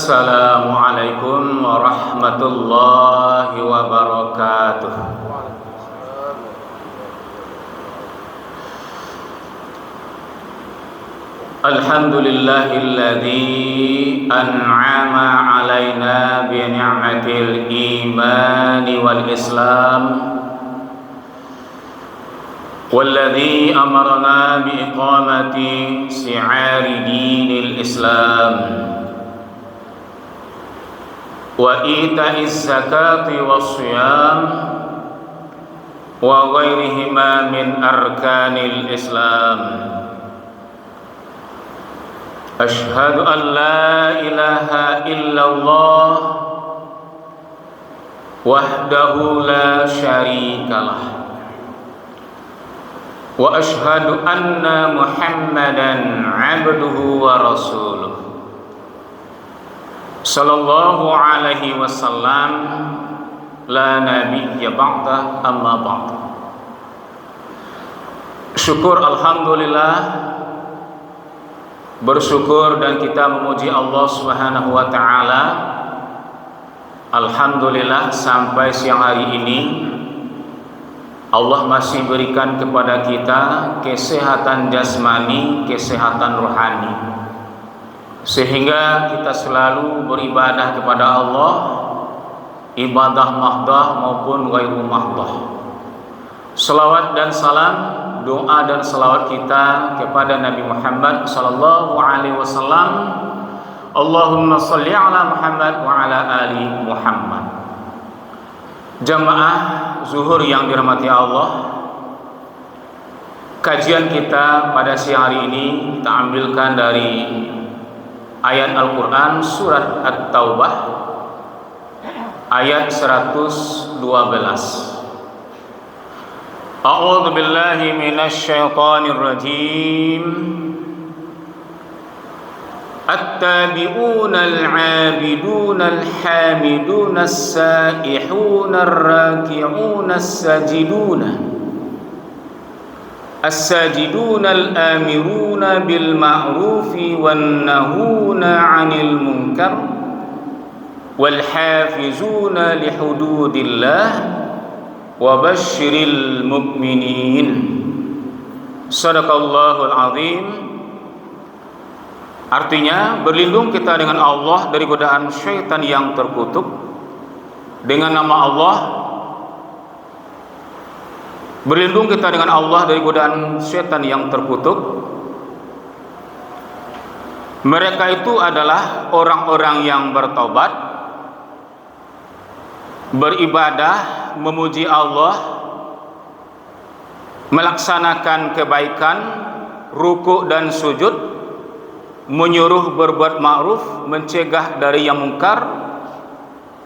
Assalamualaikum warahmatullahi wabarakatuh. Alhamdulillahilladzi an'ama alaina bi ni'matil imani wal islam walladzi amarna bi iqamati si'ari dinil islam wa ita'iz zakati wassiyam wa ghairihima min arkanil islam. Ashhadu an la ilaha illallah wahdahu la syarikalah wa ashhadu anna Muhammadan abduhu wa rasuluh sallallahu alaihi wasallam la nabiyya ba'da amma ba'd. Syukur alhamdulillah, bersyukur dan kita memuji Allah Subhanahu wa taala. Alhamdulillah sampai siang hari ini Allah masih berikan kepada kita kesehatan jasmani, kesehatan rohani, sehingga kita selalu beribadah kepada Allah, ibadah mahdah maupun ghairu mahdah. Salawat dan salam, doa dan salawat kita kepada Nabi Muhammad sallallahu alaihi wasallam. Allahumma shalli ala Muhammad wa ala ali Muhammad. Jamaah zuhur yang dirahmati Allah, kajian kita pada siang hari ini kita ambilkan dari ayat Al-Quran surat At-Taubah ayat 112. A'udzu billahi minasy syaithanir rajim. At-tabi'una al-'abiduna al-hamiduna as-sa'ihuna ar-raki'una as-sajiduna al-amiruna bil ma'rufi wan nahuna 'anil munkar wal hafizuna li hududillah wa basyiril mu'minin. Sadaqallahul azim. Artinya, berlindung kita dengan Allah dari godaan syaitan yang terkutuk. Dengan nama Allah, berlindung kita dengan Allah dari godaan syaitan yang terkutuk. Mereka itu adalah orang-orang yang bertobat, beribadah, memuji Allah, melaksanakan kebaikan, ruku' dan sujud, menyuruh berbuat ma'ruf, mencegah dari yang mungkar,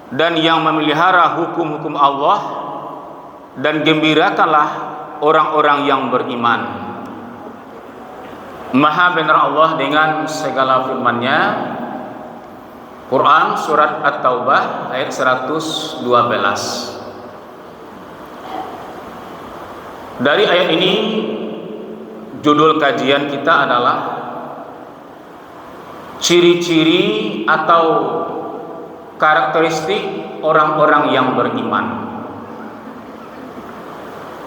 dan yang memelihara hukum-hukum Allah, dan gembirakanlah orang-orang yang beriman. Maha benar Allah dengan segala firman-Nya. Quran surat At-Taubah ayat 112. Dari ayat ini judul kajian kita adalah ciri-ciri atau karakteristik orang-orang yang beriman.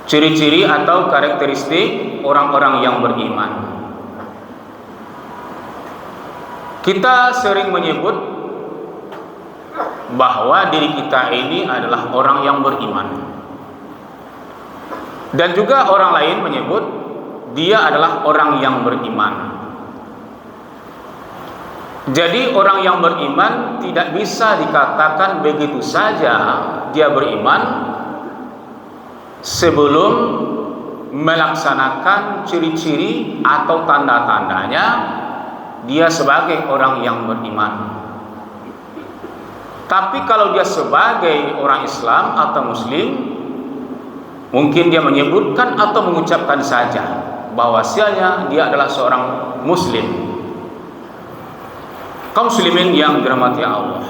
Ciri-ciri atau karakteristik orang-orang yang beriman. Kita sering menyebut bahwa diri kita ini adalah orang yang beriman, dan juga orang lain menyebut dia adalah orang yang beriman. Jadi orang yang beriman tidak bisa dikatakan begitu saja dia beriman sebelum melaksanakan ciri-ciri atau tanda-tandanya dia sebagai orang yang beriman. Tapi kalau dia sebagai orang Islam atau Muslim, mungkin dia menyebutkan atau mengucapkan saja bahwasanya dia adalah seorang Muslim. Kaum muslimin yang dirahmati Allah.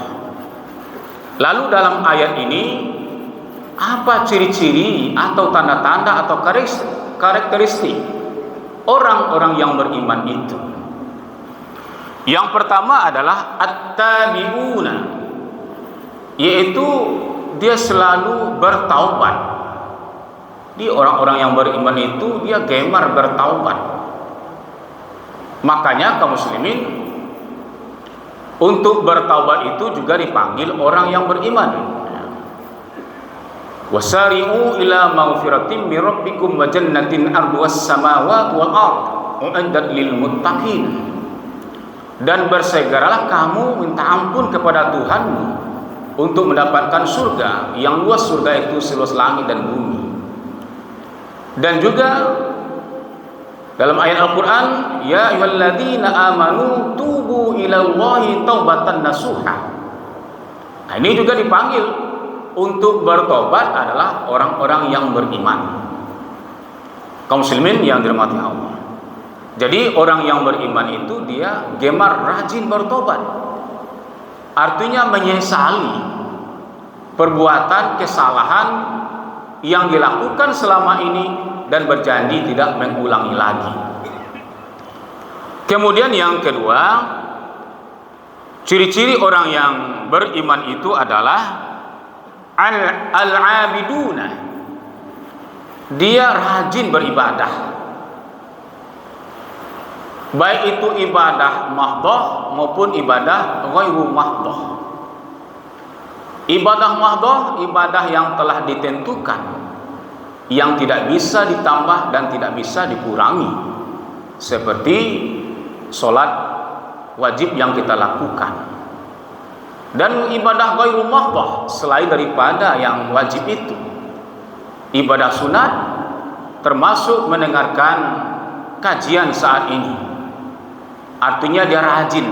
Lalu dalam ayat ini apa ciri-ciri atau tanda-tanda atau karakteristik orang-orang yang beriman itu? Yang pertama adalah at-tabi'una, yaitu dia selalu bertaubat. Di orang-orang yang beriman itu dia gemar bertaubat. Makanya kaum muslimin untuk bertaubat itu juga dipanggil orang yang beriman. Wasari'u ila maghfiratin min rabbikum wa jannatin arduhas samawati wal ard u'iddat lil muttaqin. Dan bersegeralah kamu minta ampun kepada Tuhanmu untuk mendapatkan surga yang luas, surga itu seluas langit dan bumi. Dan juga dalam ayat Al-Quran, ya ayyuhalladzina amanu tubu ilallahi taubatan nasuha. Nah, ini juga dipanggil untuk bertobat adalah orang-orang yang beriman. Kaum muslimin yang dirahmati Allah. Jadi orang yang beriman itu dia gemar rajin bertobat. Artinya menyesali perbuatan kesalahan yang dilakukan selama ini dan berjanji tidak mengulangi lagi. Kemudian yang kedua, ciri-ciri orang yang beriman itu adalah al-abiduna. Dia rajin beribadah. Baik itu ibadah mahdhah maupun ibadah ghairu mahdhah. Ibadah mahdhah, ibadah yang telah ditentukan, yang tidak bisa ditambah dan tidak bisa dikurangi, seperti sholat wajib yang kita lakukan. Dan ibadah ghairu mahdhah, selain daripada yang wajib itu, ibadah sunat termasuk mendengarkan kajian saat ini. Artinya dia rajin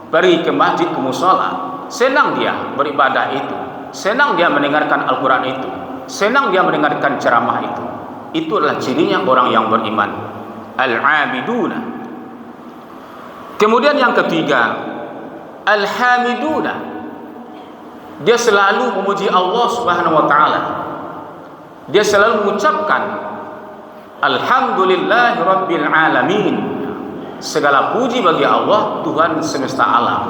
pergi ke masjid, ke mushola, senang dia beribadah itu, senang dia mendengarkan Al-Quran itu, senang dia mendengarkan ceramah itu. Itu adalah cirinya orang yang beriman, al-abiduna. Kemudian yang ketiga, al-hamiduna. Dia selalu memuji Allah Subhanahu wa taala. Dia selalu mengucapkan alhamdulillahi rabbil alamin. Segala puji bagi Allah, Tuhan semesta alam.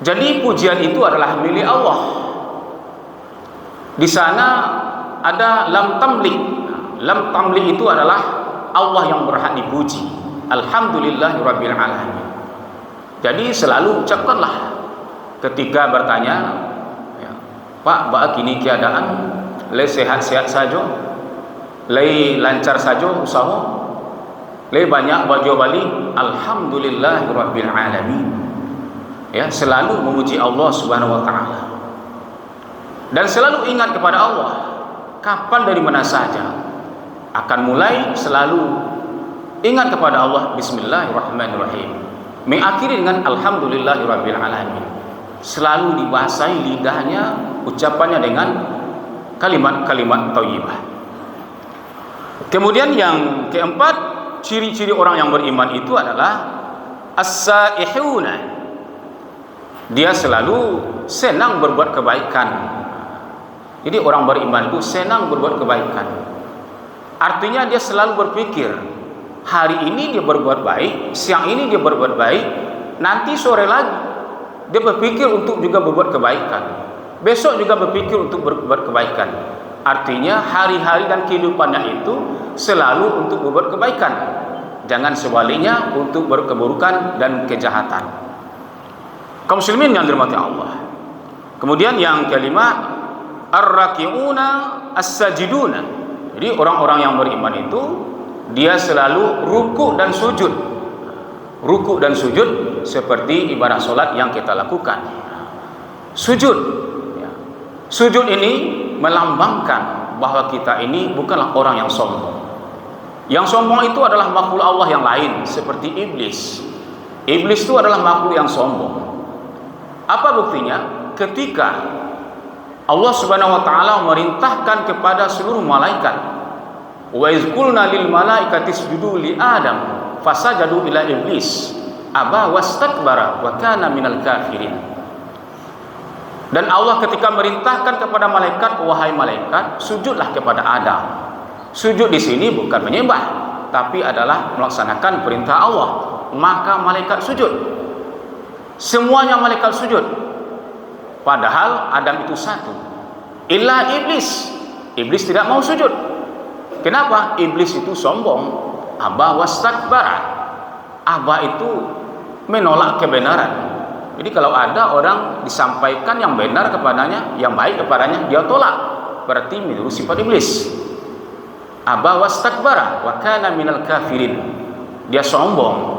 Jadi pujian itu adalah milik Allah. Di sana ada lam tamlik. Lam tamlik itu adalah Allah yang berhak dipuji. Alhamdulillahirabbil alamin. Jadi selalu ucapkanlah ketika bertanya, ya, Pak, begini keadaan, le sehat-sehat saja, le lancar saja usaha, le banyak baju bali, alhamdulillahirabbil alamin. Ya, selalu memuji Allah Subhanahu wa taala. Dan selalu ingat kepada Allah. Kapan dari mana saja akan mulai selalu ingat kepada Allah, bismillahirrahmanirrahim. Mengakhiri dengan alhamdulillahirabbil alamin. Selalu dibasahi lidahnya, ucapannya dengan kalimat-kalimat thayyibah. Kemudian yang keempat, ciri-ciri orang yang beriman itu adalah as-saihuna. Dia selalu senang berbuat kebaikan. Jadi orang beriman itu senang berbuat kebaikan. Artinya dia selalu berpikir, hari ini dia berbuat baik, siang ini dia berbuat baik, nanti sore lagi dia berpikir untuk juga berbuat kebaikan, besok juga berpikir untuk berbuat kebaikan. Artinya hari-hari dan kehidupannya itu selalu untuk berbuat kebaikan, jangan sebaliknya untuk berkeburukan dan kejahatan. Kaum muslimin yang dirahmati Allah. Kemudian yang kelima, ar-raki'una as-sajiduna. Jadi orang-orang yang beriman itu dia selalu ruku dan sujud. Ruku dan sujud seperti ibadah solat yang kita lakukan. Sujud, ya. Sujud ini melambangkan bahwa kita ini bukanlah orang yang sombong. Yang sombong itu adalah makhluk Allah yang lain, seperti iblis. Iblis itu adalah makhluk yang sombong. Apa buktinya? Ketika Allah Subhanahu wa taala merintahkan kepada seluruh malaikat, wa iz qulna lil malaikati isjudu li adam fasajadu ila iblis aba wastakbara wa kana minal kafirin. Dan Allah ketika merintahkan kepada malaikat, wahai malaikat, sujudlah kepada Adam. Sujud di sini bukan menyembah, tapi adalah melaksanakan perintah Allah. maka malaikat sujud. Semuanya malaikat sujud. Padahal Adam itu satu. Illa iblis. Iblis tidak mau sujud. Kenapa? Iblis itu sombong. Aba wastakbara. Aba itu menolak kebenaran. Jadi kalau ada orang disampaikan yang benar kepadanya, yang baik kepadanya, dia tolak. Berarti meniru sifat iblis. Aba wastakbara wa kana minal kafirin. Dia sombong.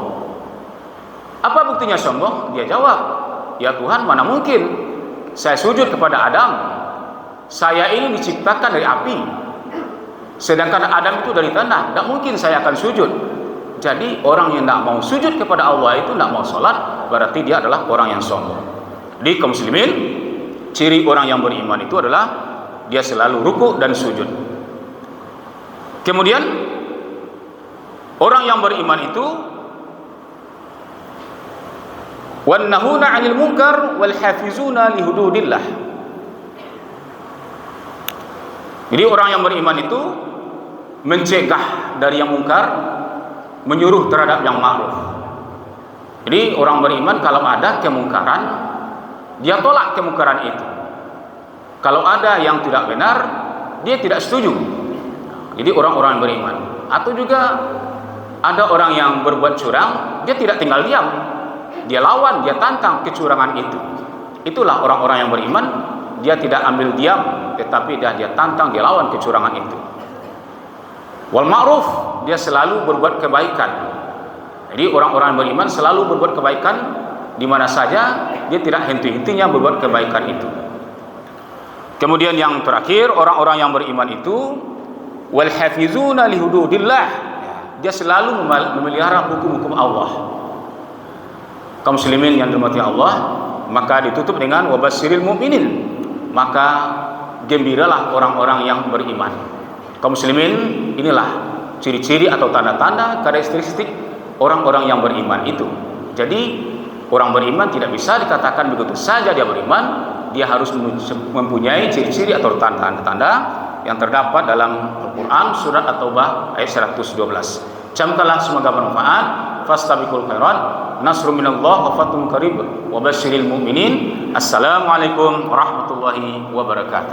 Apa buktinya sombong? Dia jawab, ya Tuhan, mana mungkin saya sujud kepada Adam. Saya ini diciptakan dari api, sedangkan Adam itu dari tanah. Tidak mungkin saya akan sujud. Jadi orang yang tidak mau sujud kepada Allah itu tidak mau sholat, berarti dia adalah orang yang sombong. Di kaum muslimin, ciri orang yang beriman itu adalah dia selalu ruku dan sujud. Kemudian orang yang beriman itu wan nahuna 'anil munkar wal hafizuna li hududillah. Jadi orang yang beriman itu mencegah dari yang mungkar, menyuruh terhadap yang ma'ruf. Jadi orang beriman kalau ada kemungkaran, dia tolak kemungkaran itu. Kalau ada yang tidak benar, dia tidak setuju. Jadi orang-orang yang beriman. Atau juga ada orang yang berbuat curang, dia tidak tinggal diam. Dia lawan, dia tantang kecurangan itu. Itulah orang-orang yang beriman. Dia tidak ambil diam, tetapi dia tantang, dia lawan kecurangan itu. Wal ma'ruf, dia selalu berbuat kebaikan. Jadi orang-orang yang beriman selalu berbuat kebaikan di mana saja, dia tidak henti-hentinya berbuat kebaikan itu. Kemudian yang terakhir, orang-orang yang beriman itu wal hafizuna li hududillah. Dia selalu memelihara hukum-hukum Allah. Kaum muslimin yang dirahmati Allah, maka ditutup dengan wabasyiril mu'minin. Maka gembiralah orang-orang yang beriman. Kaum muslimin, inilah ciri-ciri atau tanda-tanda karakteristik orang-orang yang beriman itu. Jadi orang beriman tidak bisa dikatakan begitu saja dia beriman. Dia harus mempunyai ciri-ciri atau tanda-tanda yang terdapat dalam Al-Quran surat At-Taubah ayat 112. Camkanlah, semoga bermanfaat. Fastabiqul khairat, nasrun minallah wa fathun qarib wa basyiril mu'minin. Assalamualaikum warahmatullahi wabarakatuh.